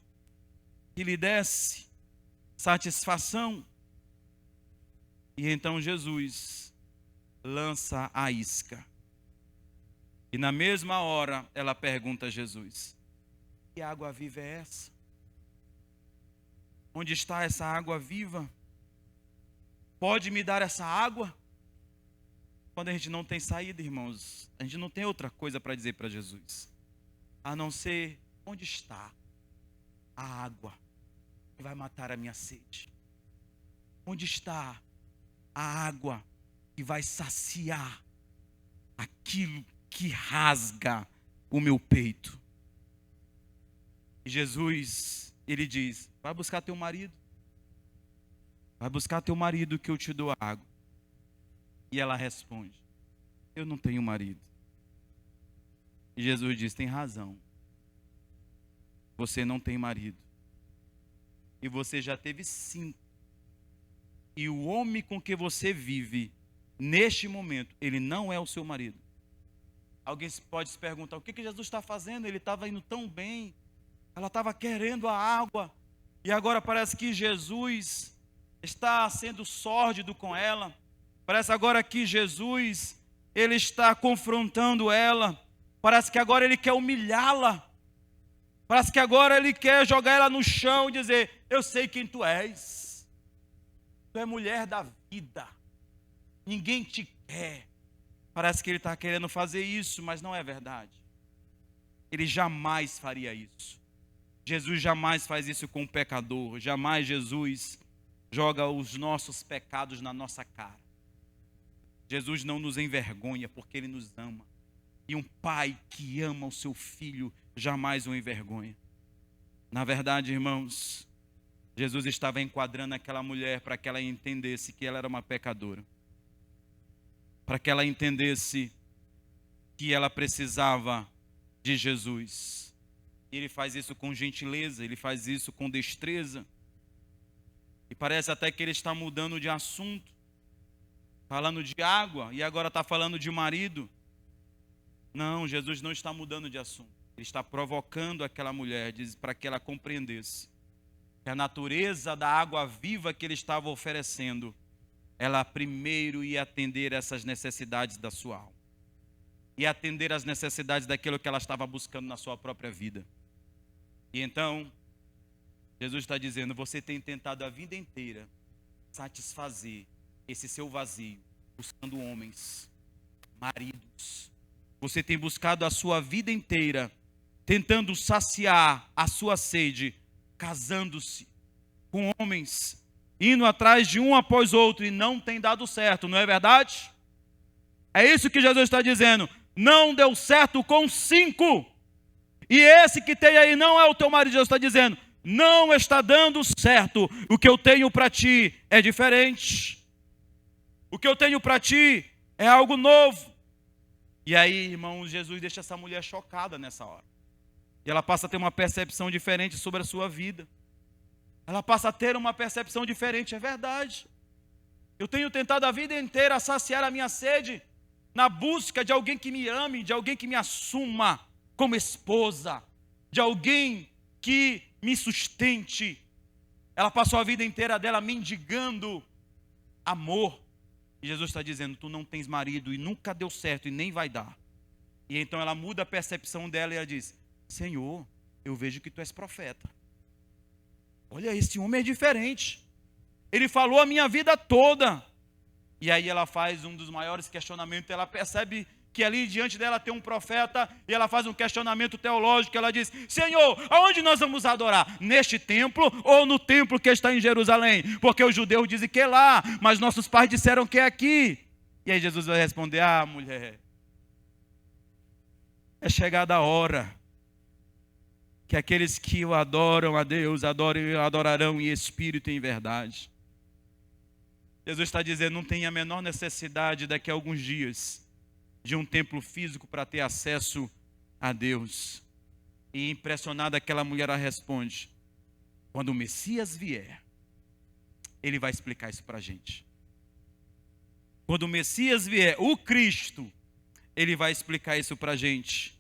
que lhe desse satisfação. E então Jesus lança a isca. E na mesma hora ela pergunta a Jesus: que água viva é essa? Onde está essa água viva? Pode me dar essa água? Quando a gente não tem saída, irmãos, a gente não tem outra coisa para dizer para Jesus, a não ser: onde está a água que vai matar a minha sede? Onde está a água que vai saciar aquilo que rasga o meu peito? E Jesus, ele diz: vai buscar teu marido. Vai buscar teu marido que eu te dou água. E ela responde: eu não tenho marido. E Jesus diz: tem razão. Você não tem marido. E você já teve 5. E o homem com que você vive, neste momento, ele não é o seu marido. Alguém pode se perguntar: o que Jesus está fazendo? Ele estava indo tão bem. Ela estava querendo a água. E agora parece que Jesus está sendo sórdido com ela. Parece agora que Jesus, ele está confrontando ela. Parece que agora ele quer humilhá-la. Parece que agora ele quer jogar ela no chão e dizer: eu sei quem tu és. Tu é mulher da vida. Ninguém te quer. Parece que ele está querendo fazer isso, mas não é verdade. Ele jamais faria isso. Jesus jamais faz isso com o pecador. Jamais Jesus joga os nossos pecados na nossa cara. Jesus não nos envergonha porque Ele nos ama. E um pai que ama o seu filho jamais o envergonha. Na verdade, irmãos, Jesus estava enquadrando aquela mulher para que ela entendesse que ela era uma pecadora. Para que ela entendesse que ela precisava de Jesus. Ele faz isso com gentileza, ele faz isso com destreza. E parece até que ele está mudando de assunto. Falando de água e agora está falando de marido. Não, Jesus não está mudando de assunto. Ele está provocando aquela mulher para que ela compreendesse que a natureza da água viva que ele estava oferecendo, ela primeiro ia atender essas necessidades da sua alma. Ia atender as necessidades daquilo que ela estava buscando na sua própria vida. E então, Jesus está dizendo: você tem tentado a vida inteira satisfazer esse seu vazio, buscando homens, maridos. Você tem buscado a sua vida inteira, tentando saciar a sua sede, casando-se com homens, indo atrás de um após outro, e não tem dado certo, não é verdade? É isso que Jesus está dizendo. Não deu certo com 5. E esse que tem aí não é o teu marido. Jesus está dizendo: não está dando certo. O que eu tenho para ti é diferente. O que eu tenho para ti é algo novo. E aí, irmãos, Jesus deixa essa mulher chocada nessa hora. E ela passa a ter uma percepção diferente sobre a sua vida. Ela passa a ter uma percepção diferente, é verdade. Eu tenho tentado a vida inteira saciar a minha sede na busca de alguém que me ame, de alguém que me assuma como esposa, de alguém que me sustente. Ela passou a vida inteira dela mendigando amor. E Jesus está dizendo, tu não tens marido e nunca deu certo e nem vai dar. E então ela muda a percepção dela e ela diz, Senhor, eu vejo que tu és profeta. Olha, esse homem é diferente. Ele falou a minha vida toda. E aí ela faz um dos maiores questionamentos. Ela percebe que ali diante dela tem um profeta. E ela faz um questionamento teológico. Ela diz, Senhor, aonde nós vamos adorar? Neste templo ou no templo que está em Jerusalém? Porque os judeus dizem que é lá, mas nossos pais disseram que é aqui. E aí Jesus vai responder, mulher, é chegada a hora que aqueles que o adoram a Deus, adorarão em espírito e em verdade. Jesus está dizendo, não tem a menor necessidade daqui a alguns dias de um templo físico para ter acesso a Deus. E impressionada aquela mulher ela responde, quando o Messias vier, ele vai explicar isso para a gente. Quando o Messias vier, o Cristo, ele vai explicar isso para a gente.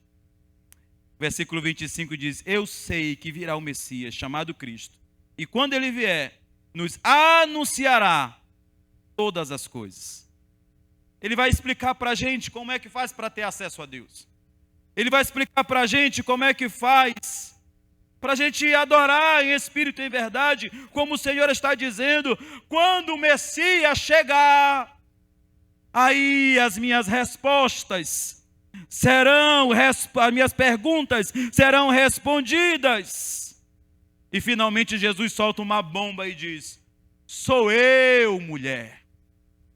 Versículo 25 diz, eu sei que virá o Messias, chamado Cristo, e quando ele vier, nos anunciará todas as coisas. Ele vai explicar para a gente como é que faz para ter acesso a Deus. Ele vai explicar para a gente como é que faz para a gente adorar em espírito e em verdade, como o Senhor está dizendo, quando o Messias chegar, aí as minhas respostas as minhas perguntas serão respondidas. E finalmente Jesus solta uma bomba e diz, sou eu, mulher.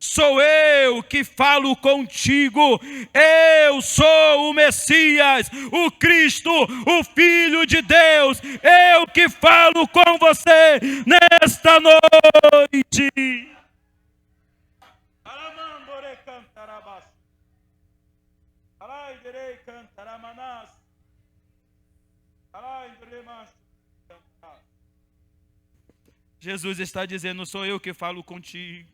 Sou eu que falo contigo, eu sou o Messias, o Cristo, o Filho de Deus, eu que falo com você nesta noite. Jesus está dizendo, sou eu que falo contigo.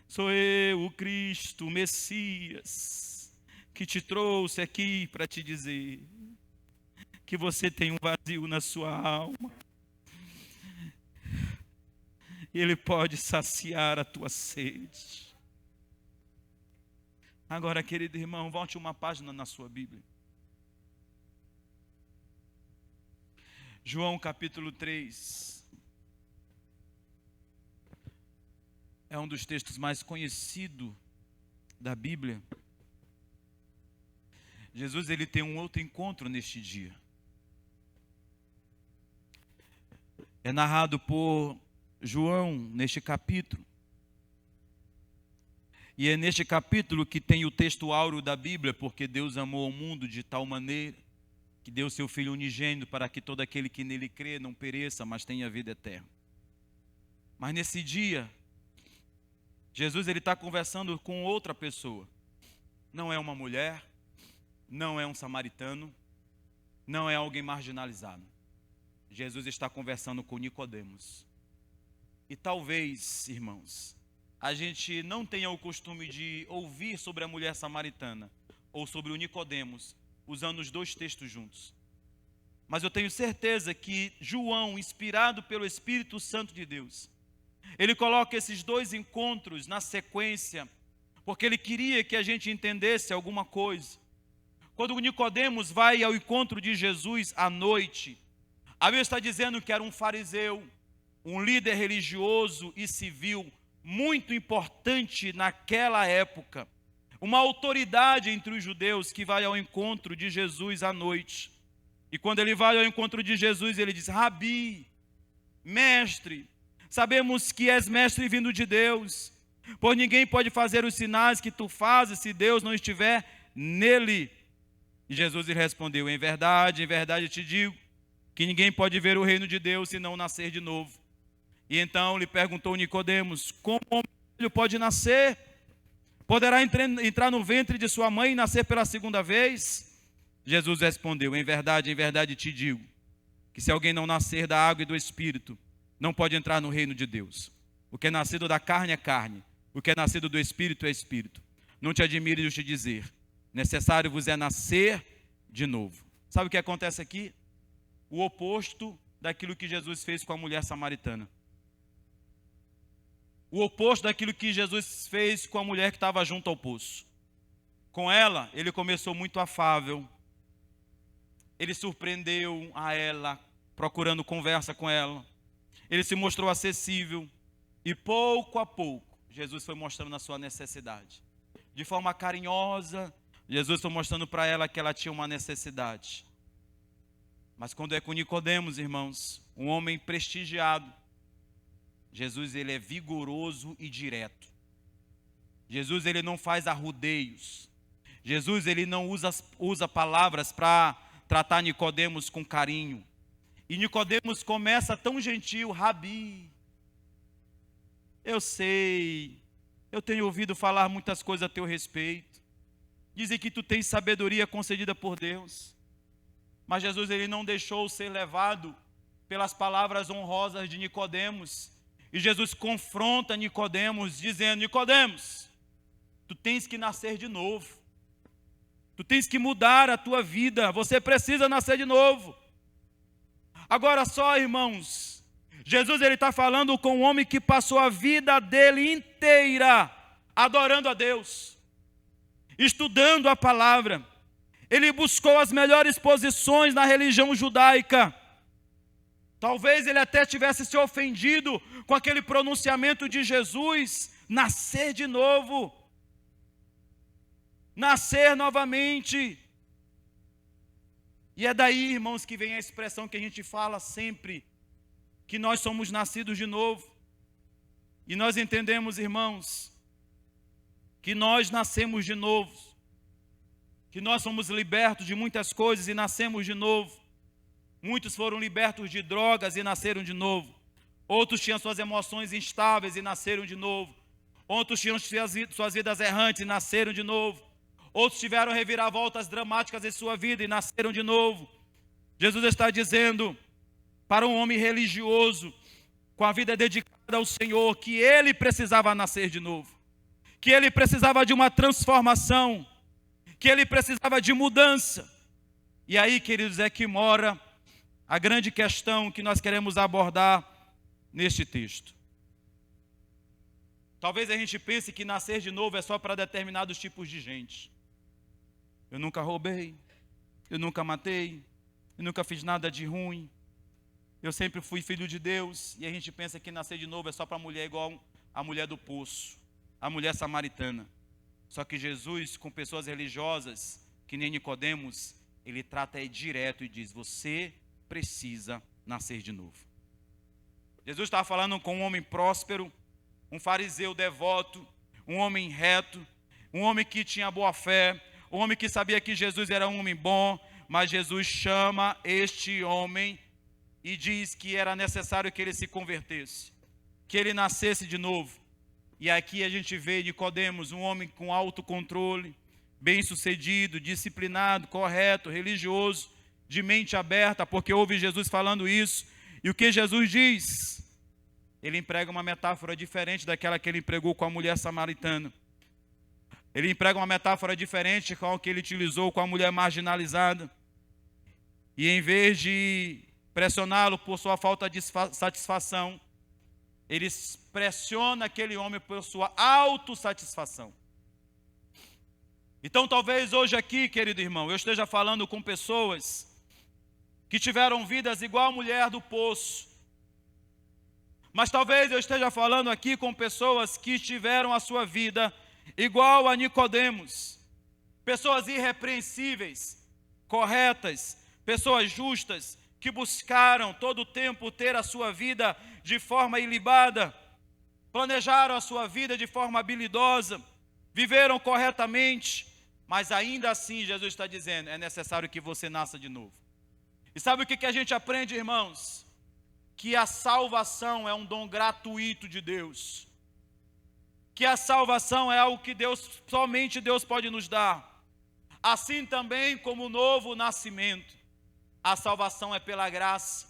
Sou eu, o Cristo, o Messias, que te trouxe aqui para te dizer que você tem um vazio na sua alma. E Ele pode saciar a tua sede. Agora, querido irmão, volte uma página na sua Bíblia. João capítulo 3. É um dos textos mais conhecidos da Bíblia. Jesus ele tem um outro encontro neste dia. É narrado por João neste capítulo. E é neste capítulo que tem o texto áureo da Bíblia, porque Deus amou o mundo de tal maneira que deu seu Filho unigênito para que todo aquele que nele crê não pereça, mas tenha vida eterna. Mas nesse dia, Jesus ele está conversando com outra pessoa. Não é uma mulher, não é um samaritano, não é alguém marginalizado. Jesus está conversando com Nicodemos. E talvez, irmãos, a gente não tenha o costume de ouvir sobre a mulher samaritana ou sobre o Nicodemos, usando os dois textos juntos. Mas eu tenho certeza que João, inspirado pelo Espírito Santo de Deus, ele coloca esses dois encontros na sequência, porque ele queria que a gente entendesse alguma coisa. Quando o Nicodemos vai ao encontro de Jesus à noite, a Bíblia está dizendo que era um fariseu, um líder religioso e civil, muito importante naquela época, uma autoridade entre os judeus que vai ao encontro de Jesus à noite. E quando ele vai ao encontro de Jesus, ele diz, Rabi, mestre, sabemos que és mestre vindo de Deus, pois ninguém pode fazer os sinais que tu fazes se Deus não estiver nele. E Jesus lhe respondeu, em verdade eu te digo, que ninguém pode ver o reino de Deus se não nascer de novo. E então lhe perguntou Nicodemos, como filho pode nascer? Poderá entrar no ventre de sua mãe e nascer pela segunda vez? Jesus respondeu: em verdade te digo, que se alguém não nascer da água e do Espírito, não pode entrar no reino de Deus. O que é nascido da carne é carne, o que é nascido do Espírito é Espírito. Não te admires de te dizer, necessário vos é nascer de novo. Sabe o que acontece aqui? O oposto daquilo que Jesus fez com a mulher samaritana. O oposto daquilo que Jesus fez com a mulher que estava junto ao poço. Com ela, ele começou muito afável. Ele surpreendeu a ela, procurando conversa com ela. Ele se mostrou acessível. E pouco a pouco, Jesus foi mostrando a sua necessidade. De forma carinhosa, Jesus foi mostrando para ela que ela tinha uma necessidade. Mas quando é com Nicodemos, irmãos, um homem prestigiado, Jesus, ele é vigoroso e direto. Jesus, ele não faz arrudeios. Jesus, ele não usa palavras para tratar Nicodemos com carinho. E Nicodemos começa tão gentil: Rabi, eu sei, eu tenho ouvido falar muitas coisas a teu respeito. Dizem que tu tens sabedoria concedida por Deus. Mas Jesus, ele não deixou ser levado pelas palavras honrosas de Nicodemos. E Jesus confronta Nicodemos, dizendo: Nicodemos, tu tens que nascer de novo. Tu tens que mudar a tua vida. Você precisa nascer de novo. Agora só, irmãos, Jesus, ele está falando com um homem que passou a vida dele inteira adorando a Deus, estudando a palavra. Ele buscou as melhores posições na religião judaica. Talvez ele até tivesse se ofendido com aquele pronunciamento de Jesus: nascer de novo, nascer novamente. E é daí, irmãos, que vem a expressão que a gente fala sempre, que nós somos nascidos de novo. E nós entendemos, irmãos, que nós nascemos de novo, que nós somos libertos de muitas coisas e nascemos de novo. Muitos foram libertos de drogas e nasceram de novo. Outros tinham suas emoções instáveis e nasceram de novo. Outros tinham suas vidas errantes e nasceram de novo. Outros tiveram reviravoltas dramáticas em sua vida e nasceram de novo. Jesus está dizendo para um homem religioso, com a vida dedicada ao Senhor, que ele precisava nascer de novo, que ele precisava de uma transformação, que ele precisava de mudança. E aí, queridos, é que mora a grande questão que nós queremos abordar neste texto. Talvez a gente pense que nascer de novo é só para determinados tipos de gente. Eu nunca roubei, eu nunca matei, eu nunca fiz nada de ruim, eu sempre fui filho de Deus. E a gente pensa que nascer de novo é só para mulher igual a mulher do poço, a mulher samaritana. Só que Jesus, com pessoas religiosas, que nem Nicodemos, ele trata direto e diz: você precisa nascer de novo. Jesus estava falando com um homem próspero, um fariseu devoto, um homem reto, um homem que tinha boa fé, um homem que sabia que Jesus era um homem bom. Mas Jesus chama este homem e diz que era necessário que ele se convertesse, que ele nascesse de novo. E aqui a gente vê Nicodemos, um homem com autocontrole, bem-sucedido, disciplinado, correto, religioso, de mente aberta, porque ouve Jesus falando isso. E o que Jesus diz? Ele emprega uma metáfora diferente daquela que ele empregou com a mulher samaritana. Ele emprega uma metáfora diferente com a que ele utilizou com a mulher marginalizada. E em vez de pressioná-lo por sua falta de satisfação, ele pressiona aquele homem por sua autossatisfação. Então talvez hoje aqui, querido irmão, eu esteja falando com pessoas que tiveram vidas igual a mulher do poço. Mas talvez eu esteja falando aqui com pessoas que tiveram a sua vida igual a Nicodemos. Pessoas irrepreensíveis, corretas, pessoas justas, que buscaram todo o tempo ter a sua vida de forma ilibada, planejaram a sua vida de forma habilidosa, viveram corretamente, mas ainda assim Jesus está dizendo: é necessário que você nasça de novo. E sabe o que a gente aprende, irmãos? Que a salvação é um dom gratuito de Deus. que a salvação é algo que somente Deus pode nos dar. Assim também como o novo nascimento, a salvação é pela graça.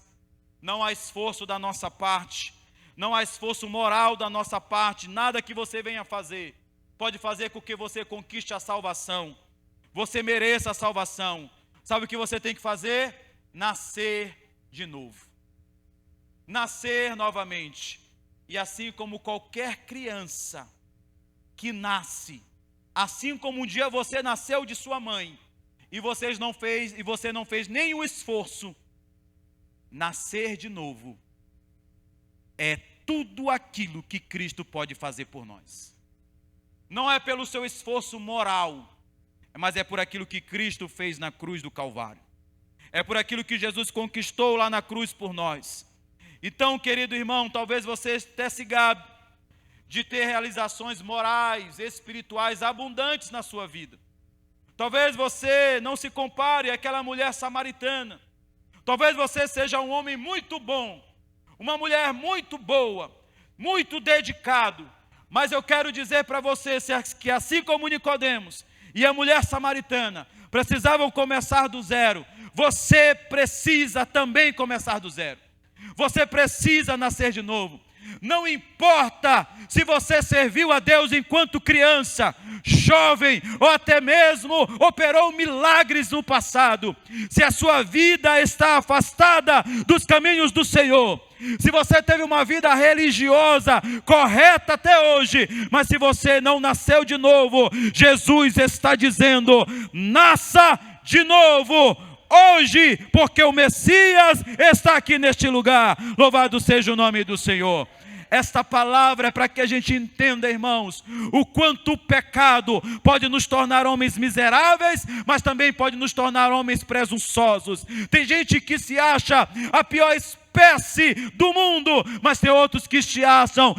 Não há esforço da nossa parte, não há esforço moral da nossa parte, nada que você venha fazer pode fazer com que você conquiste a salvação, você mereça a salvação. Sabe o que você tem que fazer? Nascer de novo, nascer novamente. E assim como qualquer criança que nasce, assim como um dia você nasceu de sua mãe, e você não fez nenhum esforço, nascer de novo é tudo aquilo que Cristo pode fazer por nós. Não é pelo seu esforço moral, mas é por aquilo que Cristo fez na cruz do Calvário. É por aquilo que Jesus conquistou lá na cruz por nós. Então, querido irmão, talvez você até se gabe de ter realizações morais, espirituais abundantes na sua vida. Talvez você não se compare àquela mulher samaritana. Talvez você seja um homem muito bom, uma mulher muito boa, muito dedicado. Mas eu quero dizer para você que assim como Nicodemos e a mulher samaritana precisavam começar do zero, você precisa também começar do zero. Você precisa nascer de novo. Não importa se você serviu a Deus enquanto criança, jovem ou até mesmo operou milagres no passado. Se a sua vida está afastada dos caminhos do Senhor, se você teve uma vida religiosa correta até hoje, mas se você não nasceu de novo, Jesus está dizendo: nasça de novo hoje, porque o Messias está aqui neste lugar. Louvado seja o nome do Senhor. Esta palavra é para que a gente entenda, irmãos, o quanto o pecado pode nos tornar homens miseráveis, mas também pode nos tornar homens presunçosos. Tem gente que se acha a pior espécie do mundo, mas tem outros que se acham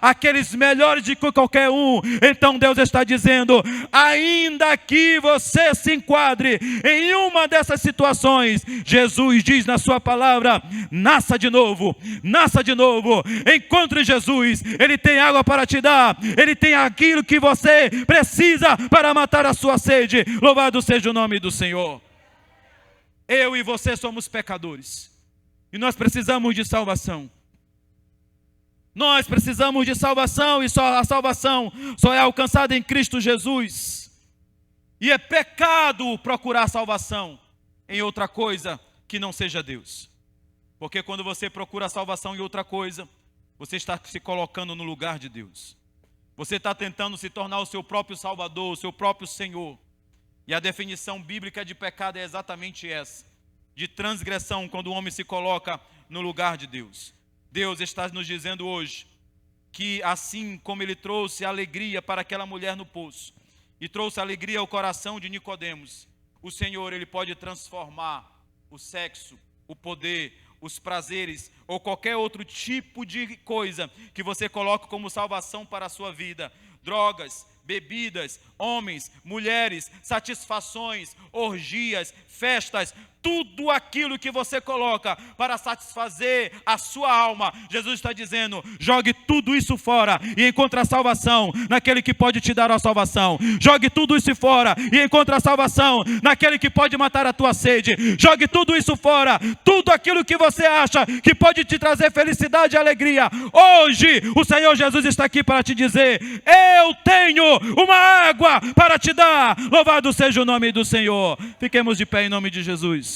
aqueles melhores de qualquer um. Então Deus está dizendo: ainda que você se enquadre em uma dessas situações, Jesus diz na sua palavra: nasça de novo, nasça de novo. Encontre Jesus, Ele tem água para te dar, Ele tem aquilo que você precisa para matar a sua sede. Louvado seja o nome do Senhor. Eu e você somos pecadores, e nós precisamos de salvação. Nós precisamos de salvação, e a salvação só é alcançada em Cristo Jesus. E é pecado procurar salvação em outra coisa que não seja Deus. Porque quando você procura salvação em outra coisa, você está se colocando no lugar de Deus. Você está tentando se tornar o seu próprio Salvador, o seu próprio Senhor. E a definição bíblica de pecado é exatamente essa: de transgressão, quando o homem se coloca no lugar de Deus. Deus está nos dizendo hoje que assim como Ele trouxe alegria para aquela mulher no poço e trouxe alegria ao coração de Nicodemos, o Senhor, Ele pode transformar o sexo, o poder, os prazeres ou qualquer outro tipo de coisa que você coloca como salvação para a sua vida. Drogas, bebidas, homens, mulheres, satisfações, orgias, festas, tudo aquilo que você coloca para satisfazer a sua alma, Jesus está dizendo: jogue tudo isso fora e encontre a salvação naquele que pode te dar a salvação. Jogue tudo isso fora e encontre a salvação naquele que pode matar a tua sede. Jogue tudo isso fora, tudo aquilo que você acha que pode te trazer felicidade e alegria. Hoje o Senhor Jesus está aqui para te dizer: eu tenho uma água para te dar. Louvado seja o nome do Senhor. Fiquemos de pé em nome de Jesus.